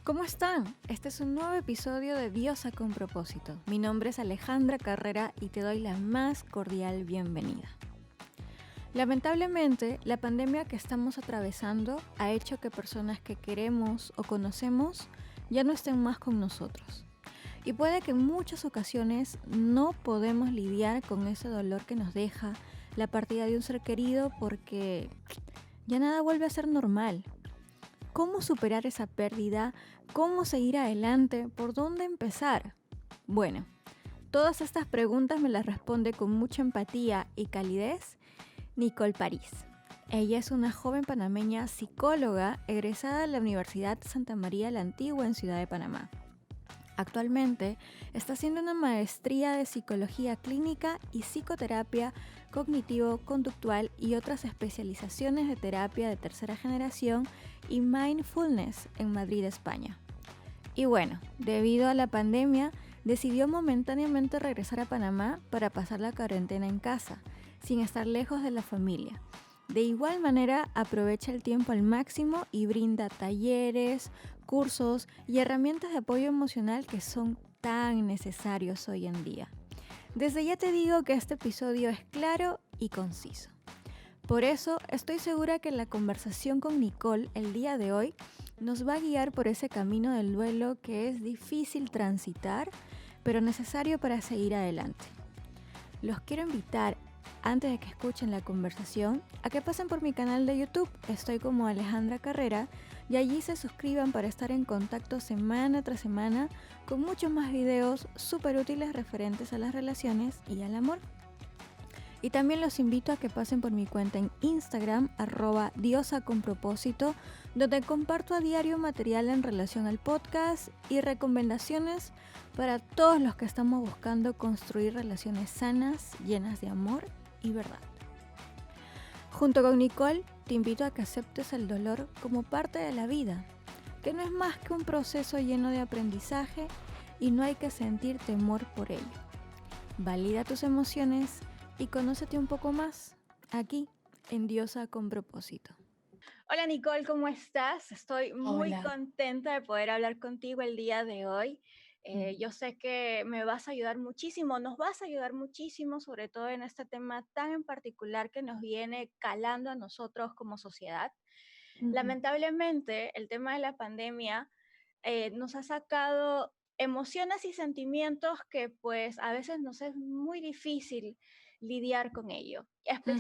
¿Cómo están? Este es un nuevo episodio de Diosa con propósito. Mi nombre es Alejandra Carrera y te doy la más cordial bienvenida. Lamentablemente, la pandemia que estamos atravesando ha hecho que personas que queremos o conocemos ya no estén más con nosotros. Y puede que en muchas ocasiones no podemos lidiar con ese dolor que nos deja la partida de un ser querido porque ya nada vuelve a ser normal. ¿Cómo superar esa pérdida? ¿Cómo seguir adelante? ¿Por dónde empezar? Bueno, todas estas preguntas me las responde con mucha empatía y calidez Nicole París. Ella es una joven panameña psicóloga egresada de la Universidad Santa María la Antigua en Ciudad de Panamá. Actualmente está haciendo una maestría de psicología clínica y psicoterapia cognitivo-conductual y otras especializaciones de terapia de tercera generación y mindfulness en Madrid, España. Y bueno, debido a la pandemia, decidió momentáneamente regresar a Panamá para pasar la cuarentena en casa, sin estar lejos de la familia. De igual manera, aprovecha el tiempo al máximo y brinda talleres, cursos y herramientas de apoyo emocional que son tan necesarios hoy en día. Desde ya te digo que este episodio es claro y conciso. Por eso, estoy segura que la conversación con Nicole el día de hoy nos va a guiar por ese camino del duelo que es difícil transitar, pero necesario para seguir adelante. Los quiero invitar, antes de que escuchen la conversación, a que pasen por mi canal de YouTube. Estoy como Alejandra Carrera y allí se suscriban para estar en contacto semana tras semana con muchos más videos súper útiles referentes a las relaciones y al amor. Y también los invito a que pasen por mi cuenta en Instagram, @diosaconpropósito, donde comparto a diario material en relación al podcast y recomendaciones para todos los que estamos buscando construir relaciones sanas, llenas de amor y verdad. Junto con Nicole, te invito a que aceptes el dolor como parte de la vida, que no es más que un proceso lleno de aprendizaje y no hay que sentir temor por ello. Valida tus emociones y conócete un poco más aquí en Diosa con propósito. Hola Nicole, ¿cómo estás? Estoy muy Hola. contenta de poder hablar contigo el día de hoy. Yo sé que me vas a ayudar muchísimo, nos vas a ayudar muchísimo, sobre todo en este tema tan en particular que nos viene calando a nosotros como sociedad. Ujú. Lamentablemente, el tema de la pandemia nos ha sacado emociones y sentimientos que pues a veces nos es muy difícil lidiar con ello. Ujú.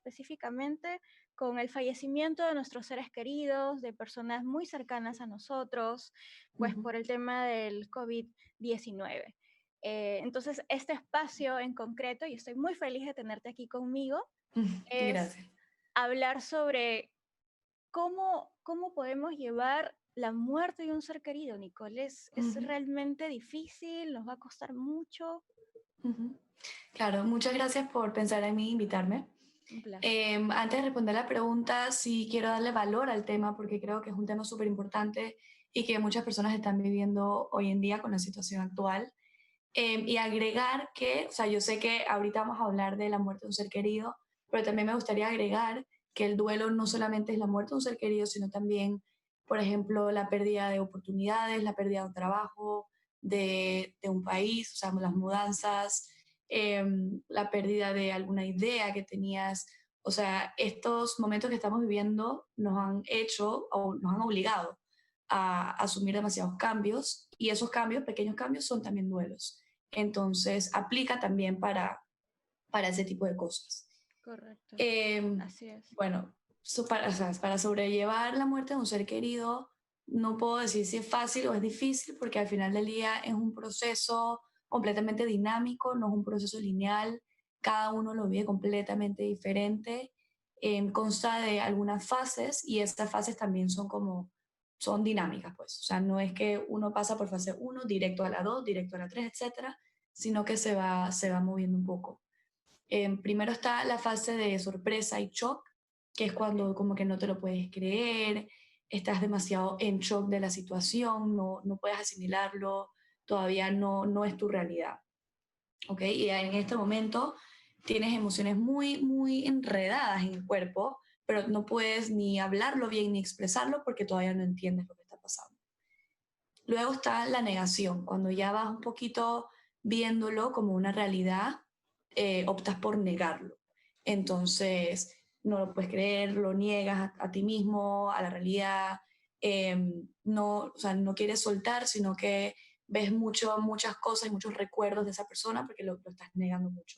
Específicamente con el fallecimiento de nuestros seres queridos, de personas muy cercanas a nosotros, pues Ujú. por el tema del COVID-19. Entonces, este espacio en concreto, y estoy muy feliz de tenerte aquí conmigo, es Gracias. hablar sobre cómo podemos llevar la muerte de un ser querido, Nicole. Es Ujú. realmente difícil, nos va a costar mucho. Ujú. Claro, muchas gracias por pensar en mí e invitarme. Un placer. Antes de responder la pregunta, sí quiero darle valor al tema porque creo que es un tema súper importante y que muchas personas están viviendo hoy en día con la situación actual. Y agregar que, o sea, yo sé que ahorita vamos a hablar de la muerte de un ser querido, pero también me gustaría agregar que el duelo no solamente es la muerte de un ser querido, sino también, por ejemplo, la pérdida de oportunidades, la pérdida de un trabajo, de un país, o sea, las mudanzas, la pérdida de alguna idea que tenías. O sea, estos momentos que estamos viviendo nos han hecho o nos han obligado a asumir demasiados cambios y esos cambios, pequeños cambios, son también duelos. Entonces, aplica también para ese tipo de cosas. Correcto, Eh, así es. bueno, o sea, para sobrellevar la muerte de un ser querido, no puedo decir si es fácil o es difícil, porque al final del día es un proceso completamente dinámico, no es un proceso lineal, cada uno lo vive completamente diferente, consta de algunas fases y estas fases también son dinámicas, pues, o sea, no es que uno pasa por fase uno directo a la 2 directo a la 3 etcétera, sino que se va moviendo un poco. Primero está la fase de sorpresa y shock, que es Ok. cuando como que no te lo puedes creer, estás demasiado en shock de la situación, no puedes asimilarlo, todavía no es tu realidad, ¿ok? Y en este momento tienes emociones muy, muy enredadas en el cuerpo, pero no puedes ni hablarlo bien ni expresarlo porque todavía no entiendes lo que está pasando. Luego está la negación, cuando ya vas un poquito viéndolo como una realidad, optas por negarlo. Entonces, no lo puedes creer, lo niegas a ti mismo, a la realidad, no, o sea, no quieres soltar, sino que ves muchas cosas y muchos recuerdos de esa persona porque lo estás negando mucho,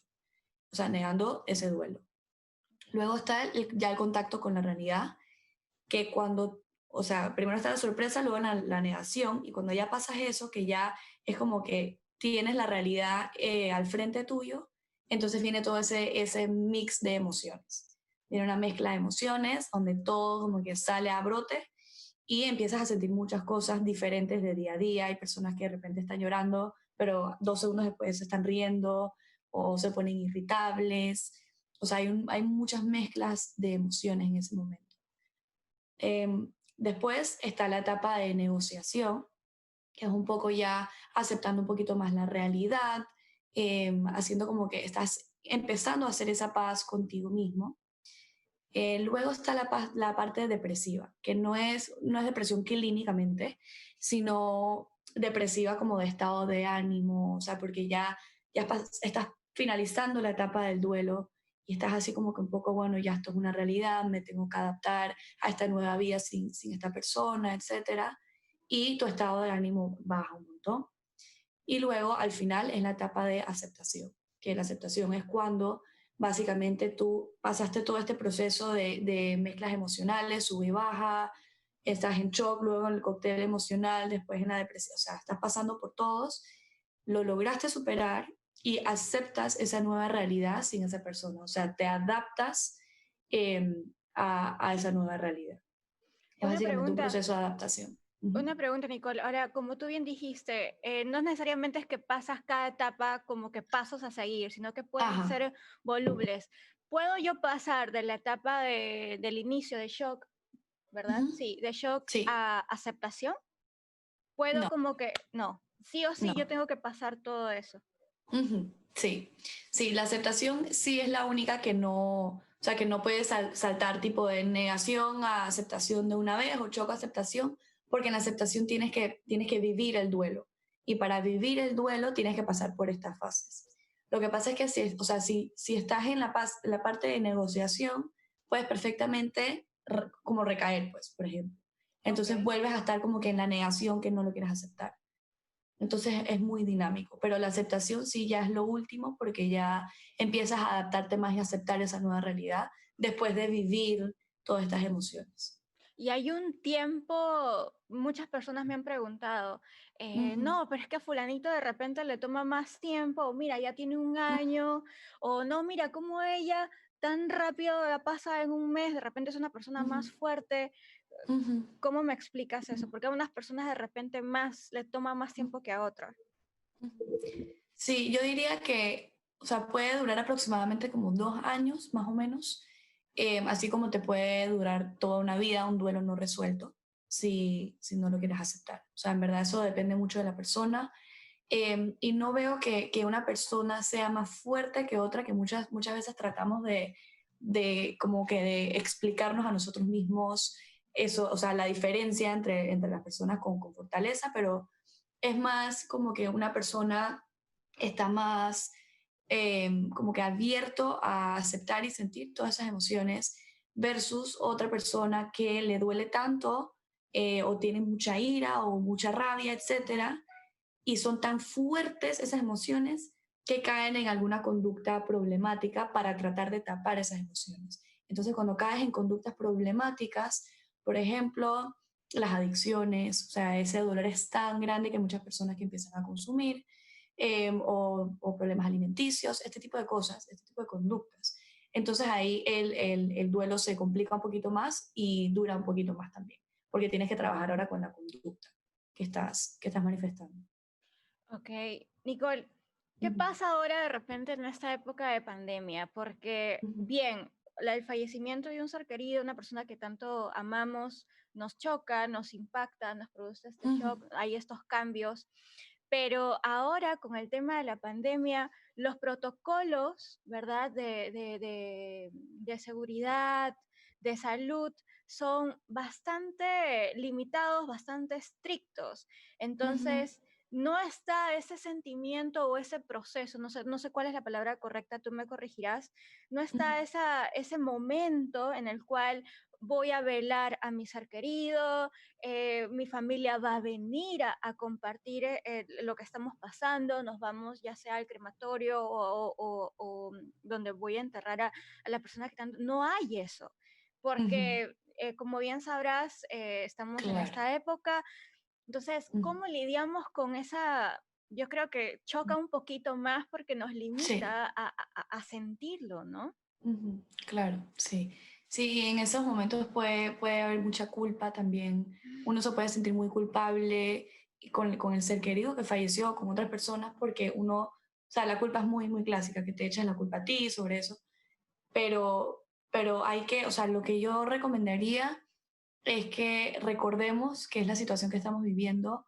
o sea, negando ese duelo. Luego está ya el contacto con la realidad, que cuando, o sea, primero está la sorpresa, luego la negación, y cuando ya pasas eso, que ya es como que tienes la realidad al frente tuyo, entonces viene todo ese mix de emociones. Viene una mezcla de emociones donde todo como que sale a brote y empiezas a sentir muchas cosas diferentes de día a día. Hay personas que de repente están llorando, pero 2 segundos después se están riendo o se ponen irritables. O sea, hay muchas mezclas de emociones en ese momento. Después está la etapa de negociación, que es un poco ya aceptando un poquito más la realidad, haciendo como que estás empezando a hacer esa paz contigo mismo. Luego está la parte depresiva, que no es depresión clínicamente, sino depresiva como de estado de ánimo, o sea, porque ya estás finalizando la etapa del duelo y estás así como que un poco, bueno, ya esto es una realidad, me tengo que adaptar a esta nueva vida sin esta persona, etcétera, y tu estado de ánimo baja un montón. Y luego al final es la etapa de aceptación, que la aceptación es cuando básicamente tú pasaste todo este proceso de mezclas emocionales, sube y baja, estás en shock, luego en el cóctel emocional, después en la depresión, o sea, estás pasando por todos, lo lograste superar y aceptas esa nueva realidad sin esa persona, o sea, te adaptas eh, a esa nueva realidad. Es Una básicamente un pregunta, proceso de adaptación. Ujú. una pregunta, Nicole. Ahora, como tú bien dijiste, no necesariamente es que pasas cada etapa como que pasos a seguir, sino que pueden Ajá. ser volubles. ¿Puedo yo pasar de la etapa del inicio de shock, verdad? Ujú. Sí, de shock Sí, a aceptación. Puedo no, como que, no, sí o sí no. yo tengo que pasar todo eso. Ujú. Sí, sí, la aceptación sí es la única que no, o sea, que no puedes saltar tipo de negación a aceptación de una vez o choque a aceptación, porque en la aceptación tienes que vivir el duelo. Y para vivir el duelo tienes que pasar por estas fases. Lo que pasa es que o sea, si estás en la parte de negociación, puedes perfectamente como recaer, pues, por ejemplo. Ok. Entonces vuelves a estar como que en la negación que no lo quieres aceptar. Entonces es muy dinámico, pero la aceptación sí ya es lo último porque ya empiezas a adaptarte más y aceptar esa nueva realidad después de vivir todas estas emociones. Y hay un tiempo, muchas personas me han preguntado, Ujú, no, pero es que a fulanito de repente le toma más tiempo, o mira, ya tiene un ujú, año, o no, mira cómo ella tan rápido la pasa en un mes, de repente es una persona ujú, más fuerte. ujú, ¿Cómo me explicas ujú, eso? Porque a unas personas de repente más le toma más tiempo que a otras. ujú. Sí, yo diría que, o sea, puede durar aproximadamente como 2 años, más o menos, así como te puede durar toda una vida un duelo no resuelto, si no lo quieres aceptar. O sea, en verdad eso depende mucho de la persona. Y no veo que una persona sea más fuerte que otra, que muchas veces tratamos de como que de explicarnos a nosotros mismos eso, o sea, la diferencia entre las personas con fortaleza, pero es más como que una persona está más como que abierto a aceptar y sentir todas esas emociones versus otra persona que le duele tanto o tiene mucha ira o mucha rabia, etcétera, y son tan fuertes esas emociones que caen en alguna conducta problemática para tratar de tapar esas emociones. Entonces, cuando caes en conductas problemáticas, por ejemplo, las adicciones, o sea, ese dolor es tan grande que muchas personas que empiezan a consumir, o problemas alimenticios, este tipo de cosas, este tipo de conductas. Entonces ahí el duelo se complica un poquito más y dura un poquito más también, porque tienes que trabajar ahora con la conducta que estás manifestando. Ok, Nicole, ¿qué Ujú, pasa ahora de repente en esta época de pandemia? Porque, ujú, bien, el fallecimiento de un ser querido, una persona que tanto amamos, nos choca, nos impacta, nos produce este ujú, shock, hay estos cambios, pero ahora con el tema de la pandemia, los protocolos, ¿verdad? De seguridad, de salud son bastante limitados, bastante estrictos. Ujú, Entonces, no está ese sentimiento o ese proceso, no sé cuál es la palabra correcta, tú me corregirás, no ujú, está ese momento en el cual voy a velar a mi ser querido, mi familia va a venir a compartir lo que estamos pasando, nos vamos ya sea al crematorio o donde voy a enterrar a la persona que tanto... No hay eso, ujú. porque como bien sabrás, estamos en Claro. esta época. Entonces, Ujú. ¿cómo lidiamos con esa? Yo creo que choca un poquito más porque nos Sí. limita a sentirlo, ¿no? Ujú, claro, sí. Sí, en esos momentos puede haber mucha culpa también. Uno se puede sentir muy culpable y con el ser querido que falleció, con otras personas, porque uno, o sea, la culpa es muy, muy clásica, que te echas la culpa a ti sobre eso, pero hay que, o sea, lo que yo recomendaría es que recordemos que es la situación que estamos viviendo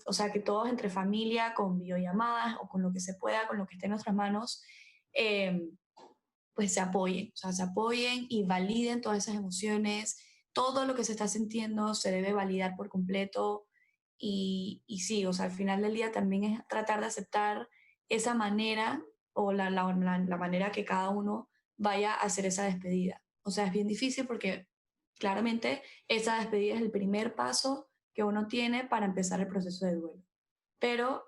o sea, que todos entre familia, con videollamadas o con lo que se pueda, con lo que esté en nuestras manos, eh, pues se apoyen, o sea, se apoyen y validen todas esas emociones, todo lo que se está sintiendo se debe validar por completo y sí, o sea, al final del día también es tratar de aceptar esa manera o la manera que cada uno vaya a hacer esa despedida. O sea, es bien difícil porque claramente esa despedida es el primer paso que uno tiene para empezar el proceso de duelo. Pero,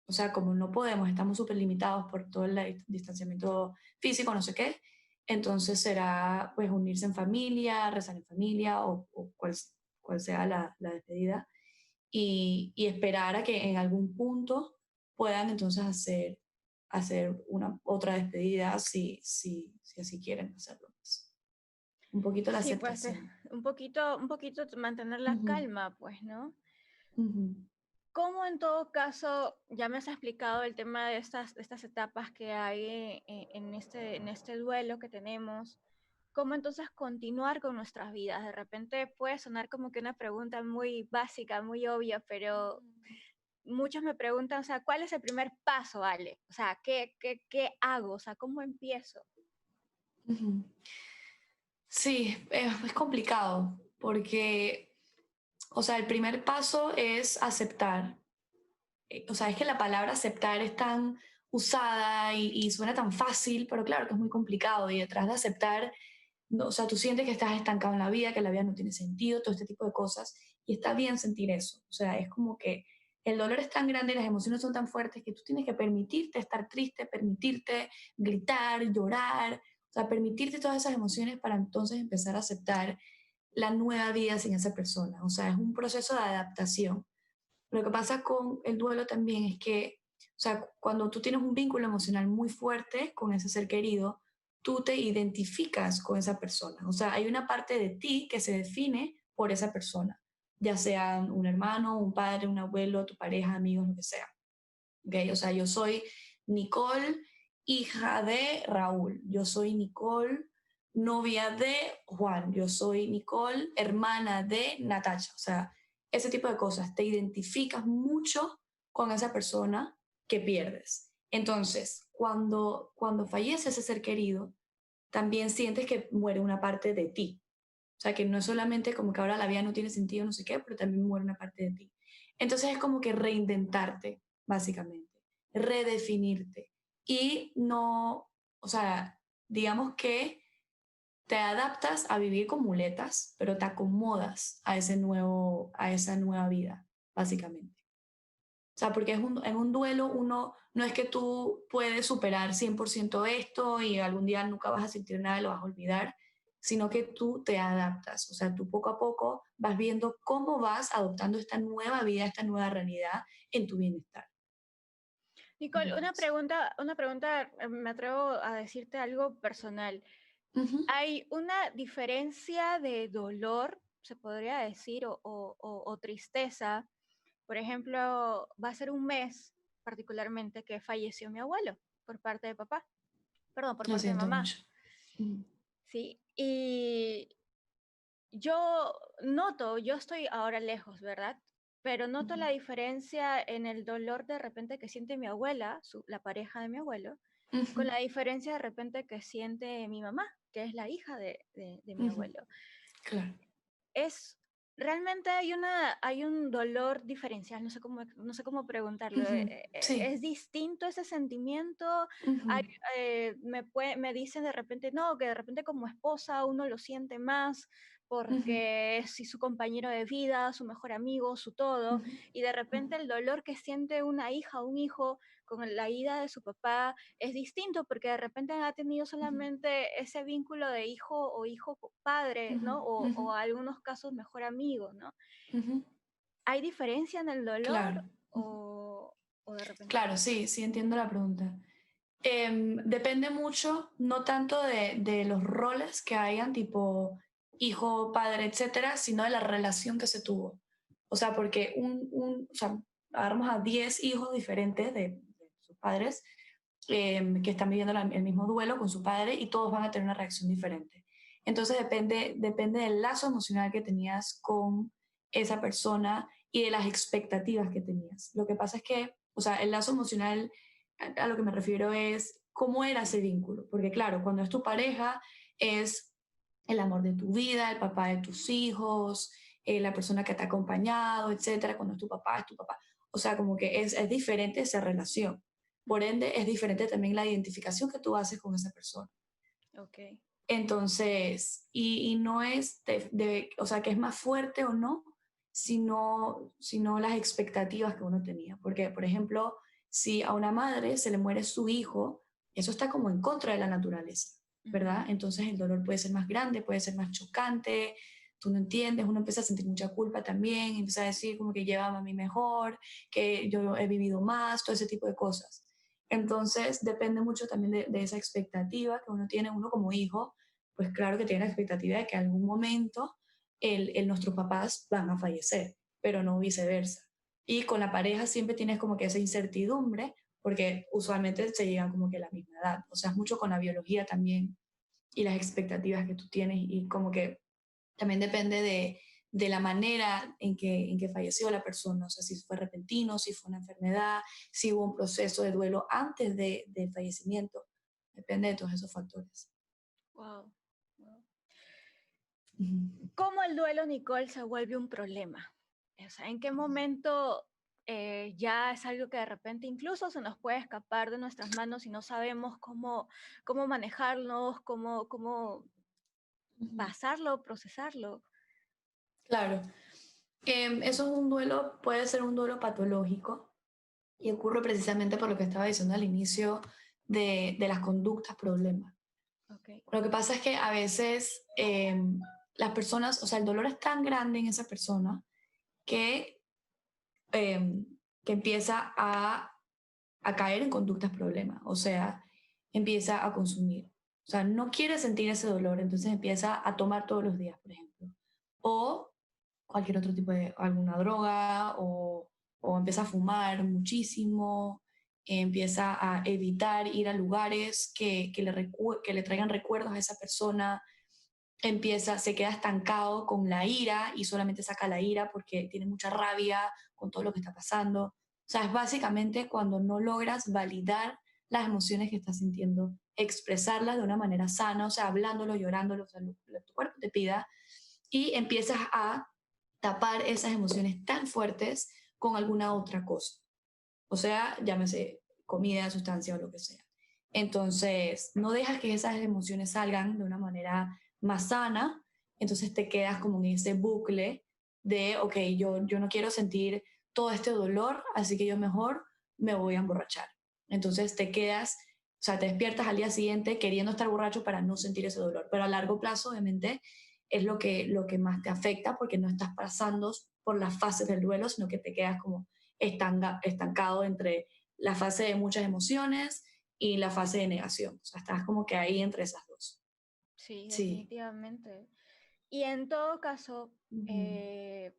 o sea, como no podemos, estamos súper limitados por todo el distanciamiento físico, no sé qué, entonces será pues unirse en familia, rezar en familia o cual sea la despedida y esperar a que en algún punto puedan entonces hacer una otra despedida si así quieren hacerlo, pues. Un poquito la Sí, pues aceptación. un poquito mantener la Ujú, calma, pues, ¿no? ujú, ¿Cómo en todo caso, ya me has explicado el tema de estas etapas que hay en este duelo que tenemos? ¿Cómo entonces continuar con nuestras vidas? De repente puede sonar como que una pregunta muy básica, muy obvia, pero muchos me preguntan, o sea, ¿cuál es el primer paso, Ale? O sea, ¿qué hago? O sea, ¿cómo empiezo? ujú. Sí, es complicado porque, o sea, el primer paso es aceptar. O sea, es que la palabra aceptar es tan usada y suena tan fácil, pero claro que es muy complicado. Y detrás de aceptar, no, o sea, tú sientes que estás estancado en la vida, que la vida no tiene sentido, todo este tipo de cosas. Y está bien sentir eso. O sea, es como que el dolor es tan grande y las emociones son tan fuertes que tú tienes que permitirte estar triste, permitirte gritar, llorar, o sea, permitirte todas esas emociones para entonces empezar a aceptar la nueva vida sin esa persona. O sea, es un proceso de adaptación. Lo que pasa con el duelo también es que, o sea, cuando tú tienes un vínculo emocional muy fuerte con ese ser querido, tú te identificas con esa persona. O sea, hay una parte de ti que se define por esa persona, ya sea un hermano, un padre, un abuelo, tu pareja, amigos, lo que sea. ¿Okay? O sea, yo soy Nicole, hija de Raúl. Yo soy Nicole, novia de Juan. Yo soy Nicole, hermana de Natacha. O sea, ese tipo de cosas. Te identificas mucho con esa persona que pierdes. Entonces, cuando fallece ese ser querido, también sientes que muere una parte de ti. O sea, que no es solamente como que ahora la vida no tiene sentido, no sé qué, pero también muere una parte de ti. Entonces es como que reinventarte, básicamente, redefinirte. Y no, o sea, digamos que te adaptas a vivir con muletas, pero te acomodas a esa nueva vida, básicamente. O sea, porque en un duelo uno no es que tú puedes superar 100% esto y algún día nunca vas a sentir nada y lo vas a olvidar, sino que tú te adaptas. O sea, tú poco a poco vas viendo cómo vas adoptando esta nueva vida, esta nueva realidad en tu bienestar. Nicole, una Entonces, pregunta, una pregunta, me atrevo a decirte algo personal. ujú, ¿Hay una diferencia de dolor, se podría decir, o tristeza? Por ejemplo, va a ser un mes particularmente que falleció mi abuelo por parte de papá, perdón, por lo parte de siento mamá, mucho. Ujú, ¿sí? Y yo noto, yo estoy ahora lejos, ¿verdad? Pero noto ujú, la diferencia en el dolor de repente que siente mi abuela, la pareja de mi abuelo, ujú, con la diferencia de repente que siente mi mamá. que es la hija de mi Ujú. abuelo. Claro. Es, realmente hay un dolor diferencial, no sé cómo preguntarlo. Ujú. Sí. Es distinto ese sentimiento. Ujú. Hay, me dicen de repente, no, que de repente como esposa uno lo siente más Ujú. porque es su compañero de vida, su mejor amigo, su todo, Ujú. y de repente el dolor que siente una hija o un hijo con la ida de su papá es distinto porque de repente ha tenido Ujú. solamente ese vínculo de hijo o hijo-padre, Ujú. ¿no? Ujú. O algunos casos mejor amigo, ¿no? Ujú. ¿Hay diferencia en el dolor Claro. Ujú. o de repente Claro, no? sí, sí entiendo la pregunta. Depende mucho, no tanto de los roles que hayan, tipo hijo, padre, etcétera, sino de la relación que se tuvo. O sea, porque o sea, agarramos a 10 hijos diferentes de sus padres que están viviendo el mismo duelo con su padre y todos van a tener una reacción diferente. Entonces depende del lazo emocional que tenías con esa persona y de las expectativas que tenías. Lo que pasa es que, o sea, el lazo emocional a lo que me refiero es cómo era ese vínculo. Porque claro, cuando es tu pareja, es el amor de tu vida, el papá de tus hijos, la persona que te ha acompañado, etcétera. Cuando es tu papá, es tu papá. O sea, como que es diferente esa relación. Por ende, es diferente también la identificación que tú haces con esa persona. Ok. Entonces, y no es, o sea, que es más fuerte o no, sino las expectativas que uno tenía. Porque, por ejemplo, si a una madre se le muere su hijo, eso está como en contra de la naturaleza, Ujú. ¿verdad? Entonces el dolor puede ser más grande, puede ser más chocante, tú no entiendes, uno empieza a sentir mucha culpa también, empieza a decir como que lleva a mí mejor, que yo he vivido más, todo ese tipo de cosas. Entonces depende mucho también de esa expectativa que uno tiene, uno como hijo, pues claro que tiene la expectativa de que en algún momento nuestros papás van a fallecer, pero no viceversa. Y con la pareja siempre tienes como que esa incertidumbre, porque usualmente se llegan como que a la misma edad. O sea, es mucho con la biología también y las expectativas que tú tienes y como que también depende de la manera en que falleció la persona, o sea, si fue repentino, si fue una enfermedad, si hubo un proceso de duelo antes del fallecimiento, depende de todos esos factores. Wow. Wow. Ujú. ¿Cómo el duelo, Nicole, se vuelve un problema? O sea, ¿en qué momento ya es algo que de repente incluso se nos puede escapar de nuestras manos y no sabemos cómo manejarnos, cómo Ujú. pasarlo, procesarlo? Claro. Eso es un duelo, puede ser un duelo patológico y ocurre precisamente por lo que estaba diciendo al inicio de las conductas problemas. Ok. Lo que pasa es que a veces las personas, o sea, el dolor es tan grande en esa persona que, em, que empieza a caer en conductas problemas, o sea, empieza a consumir. O sea, no quiere sentir ese dolor, entonces empieza a tomar todos los días, por ejemplo. O cualquier otro tipo de, alguna droga, o empieza a fumar muchísimo, empieza a evitar ir a lugares que le traigan recuerdos a esa persona, se queda estancado con la ira y solamente saca la ira porque tiene mucha rabia con todo lo que está pasando. O sea, es básicamente cuando no logras validar las emociones que estás sintiendo, expresarlas de una manera sana, o sea, hablándolo, llorándolo, o sea, lo que tu cuerpo te pida, y empiezas a tapar esas emociones tan fuertes con alguna otra cosa. O sea, llámese comida, sustancia o lo que sea. Entonces, no dejas que esas emociones salgan de una manera más sana, entonces te quedas como en ese bucle de, ok, yo no quiero sentir todo este dolor, así que yo mejor me voy a emborrachar. Entonces te quedas, o sea, te despiertas al día siguiente queriendo estar borracho para no sentir ese dolor, pero a largo plazo, obviamente, es lo que más te afecta porque no estás pasando por las fases del duelo, sino que te quedas como estancado entre la fase de muchas emociones y la fase de negación. O sea, estás como que ahí entre esas dos. Sí, Sí. definitivamente. Y en todo caso, Ujú. eh,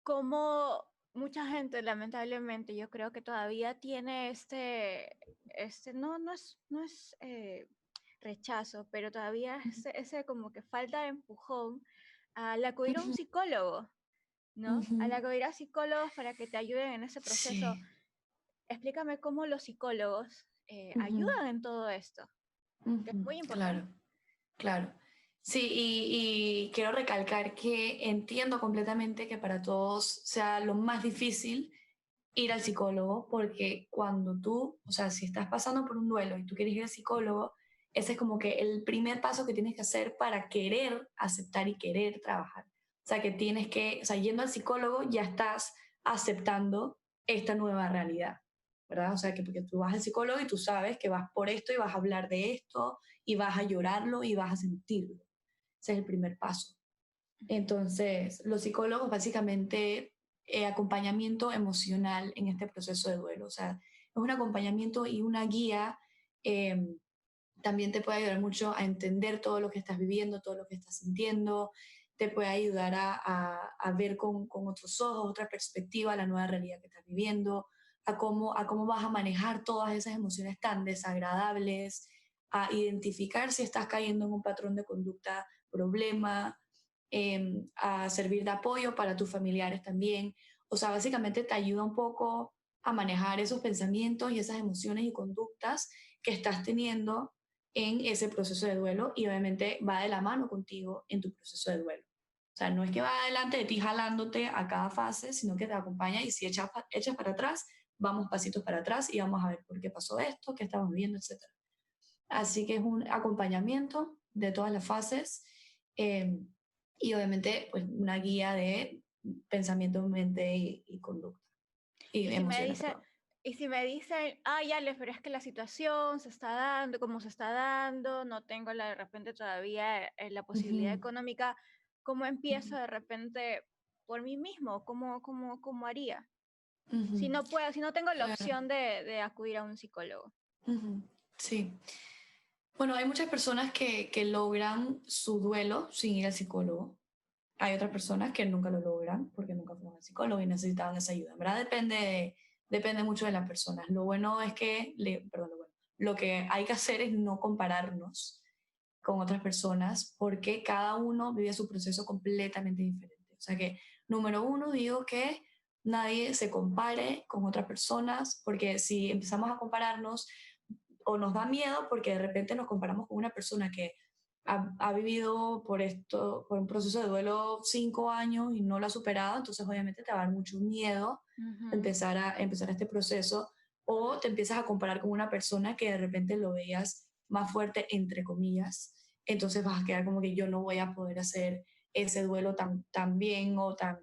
como mucha gente, lamentablemente, yo creo que todavía tiene no es rechazo, pero todavía ese como que falta de empujón al acudir a un Ujú. psicólogo, ¿no? Ujú. Al acudir a psicólogos para que te ayuden en ese proceso. Sí. Explícame cómo los psicólogos Ujú. ayudan en todo esto. que es muy importante. Claro, claro. Sí, y quiero recalcar que entiendo completamente que para todos sea lo más difícil ir al psicólogo, porque cuando tú, o sea, si estás pasando por un duelo y tú quieres ir al psicólogo, ese es como que el primer paso que tienes que hacer para querer aceptar y querer trabajar. O sea, que tienes que, o sea, yendo al psicólogo ya estás aceptando esta nueva realidad, ¿verdad? O sea, que porque tú vas al psicólogo y tú sabes que vas por esto y vas a hablar de esto y vas a llorarlo y vas a sentirlo. Ese es el primer paso. Entonces, los psicólogos básicamente acompañamiento emocional en este proceso de duelo. O sea, es un acompañamiento y una guía. eh, También te puede ayudar mucho a entender todo lo que estás viviendo, todo lo que estás sintiendo. Te puede ayudar a ver con otros ojos, otra perspectiva, la nueva realidad que estás viviendo, a cómo vas a manejar todas esas emociones tan desagradables, a identificar si estás cayendo en un patrón de conducta problema, a servir de apoyo para tus familiares también. O sea, básicamente te ayuda un poco a manejar esos pensamientos y esas emociones y conductas que estás teniendo en ese proceso de duelo y obviamente va de la mano contigo en tu proceso de duelo. O sea, no es que va adelante de ti jalándote a cada fase, sino que te acompaña y si echas para atrás, vamos pasitos para atrás y vamos a ver por qué pasó esto, qué estamos viviendo, etcétera. Así que es un acompañamiento de todas las fases eh, y obviamente pues una guía de pensamiento, mente y conducta y Y si me emociones, dice, perdón. y si me dicen, ay, Ale, pero es que la situación se está dando como se está dando, no tengo de repente todavía la posibilidad Ujú, económica, ¿cómo empiezo ujú, de repente por mí mismo? ¿Cómo haría? Si ujú. no puedo, si no tengo la Claro. opción de acudir a un psicólogo. Ujú, sí. Bueno, hay muchas personas que logran su duelo sin ir al psicólogo. Hay otras personas que nunca lo logran porque nunca fueron al psicólogo y necesitaban esa ayuda. En verdad depende mucho de las personas. Lo bueno es que, perdón, lo que hay que hacer es no compararnos con otras personas porque cada uno vive su proceso completamente diferente. O sea que, número uno, digo que nadie se compare con otras personas porque si empezamos a compararnos, o nos da miedo porque de repente nos comparamos con una persona que ha vivido por un proceso de duelo 5 años y no lo ha superado, entonces obviamente te va a dar mucho miedo Ujú. empezar este proceso o te empiezas a comparar con una persona que de repente lo veías más fuerte, entre comillas, entonces vas a quedar como que yo no voy a poder hacer ese duelo tan bien o tan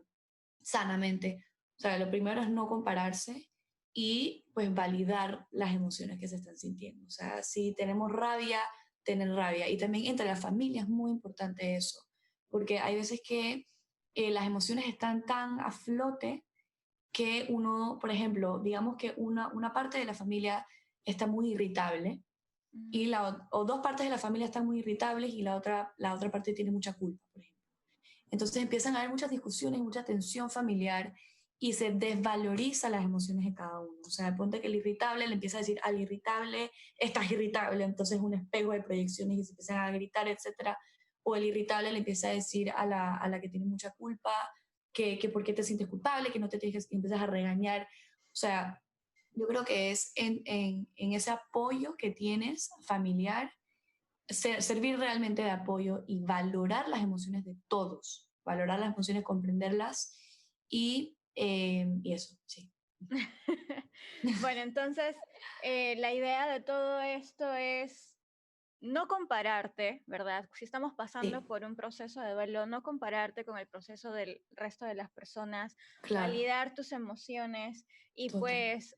sanamente. O sea, lo primero es no compararse y pues validar las emociones que se están sintiendo. O sea, si tenemos rabia, tener rabia. Y también entre la familia es muy importante eso, porque hay veces que las emociones están tan a flote que uno, por ejemplo, digamos que una parte de la familia está muy irritable y Ujú. o dos partes de la familia están muy irritables y la otra parte tiene mucha culpa, por ejemplo. Entonces empiezan a haber muchas discusiones, mucha tensión familiar y se desvaloriza las emociones de cada uno. O sea, ponte que el irritable le empieza a decir al irritable, estás irritable, entonces es un espejo de proyecciones y se empiezan a gritar, etcétera. O el irritable le empieza a decir a la que tiene mucha culpa que por qué te sientes culpable, que no te tienes que, y empiezas a regañar. O sea, yo creo que es en ese apoyo que tienes familiar servir realmente de apoyo y valorar las emociones de todos, valorar las emociones, comprenderlas y eso, sí. Bueno, entonces, la idea de todo esto es no compararte, ¿verdad? Si estamos pasando Sí, por un proceso de duelo, no compararte con el proceso del resto de las personas, claro, validar tus emociones y total. pues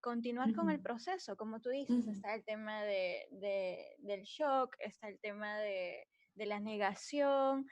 continuar con Ujú, el proceso. Como tú dices, ujú, está el tema del shock, está el tema de la negación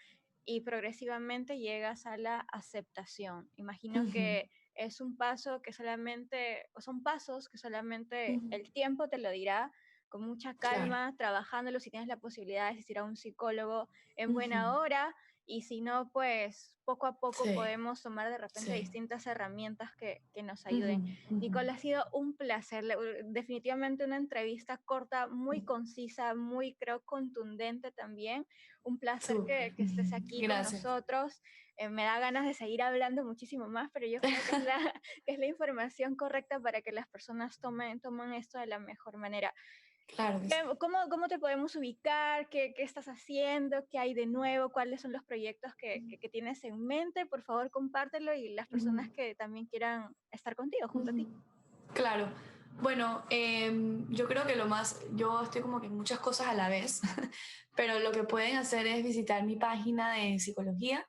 y progresivamente llegas a la aceptación. Imagino ujú, que es un paso que solamente, o son pasos que solamente ujú, el tiempo te lo dirá con mucha claro. calma, trabajándolo, si tienes la posibilidad de asistir a un psicólogo en Ujú, buena hora, y si no, pues poco a poco sí, podemos tomar de repente sí. distintas herramientas que nos Ujú, ayuden. ujú, Nicole, ha sido un placer, definitivamente una entrevista corta, muy concisa, muy creo contundente también. Un placer súper. que estés aquí con Gracias. nosotros. Me da ganas de seguir hablando muchísimo más, pero yo creo que es que es la información correcta para que las personas tomen esto de la mejor manera. Claro que sí. ¿Cómo te podemos ubicar? ¿Qué estás haciendo? ¿Qué hay de nuevo? ¿Cuáles son los proyectos que tienes en mente? Por favor, compártelo y las personas Ujú, que también quieran estar contigo, junto a ujú. ti. Claro. Bueno, yo creo que yo estoy como que en muchas cosas a la vez, pero lo que pueden hacer es visitar mi página de psicología,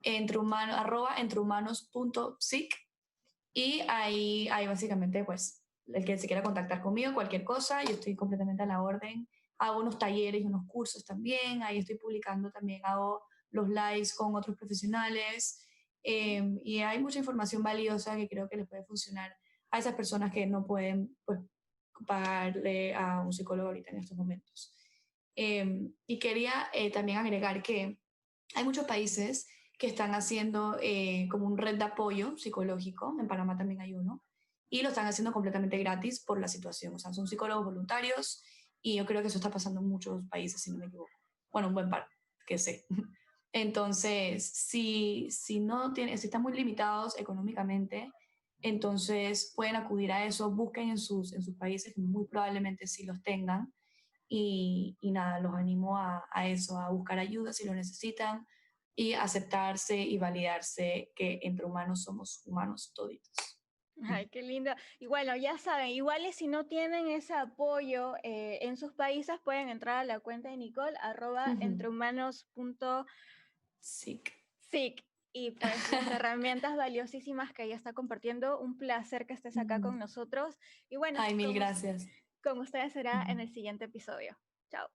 entrehumanos.psic, y ahí básicamente, pues, el que se quiera contactar conmigo, cualquier cosa, yo estoy completamente a la orden. Hago unos talleres y unos cursos también, ahí estoy publicando también, hago los lives con otros profesionales, y hay mucha información valiosa que creo que les puede funcionar a esas personas que no pueden, pues, pagarle a un psicólogo ahorita en estos momentos. Y quería también agregar que hay muchos países que están haciendo como un red de apoyo psicológico. En Panamá también hay uno. Y lo están haciendo completamente gratis por la situación. O sea, son psicólogos voluntarios y yo creo que eso está pasando en muchos países, si no me equivoco. Bueno, un buen par, que sé. Entonces, si están muy limitados económicamente, entonces pueden acudir a eso, busquen en sus países, que muy probablemente sí los tengan, y nada, los animo a eso, a buscar ayuda si lo necesitan y aceptarse y validarse que entre humanos somos humanos toditos. Ay, qué lindo. Y bueno, ya saben, igual y si no tienen ese apoyo en sus países, pueden entrar a la cuenta de Nicole, @entrehumanos.sic, Sí. y pues las herramientas valiosísimas que ella está compartiendo. Un placer que estés acá con nosotros. Y bueno, Ay, mil gracias. con ustedes será en el siguiente episodio. Chao.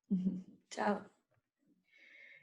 Chao.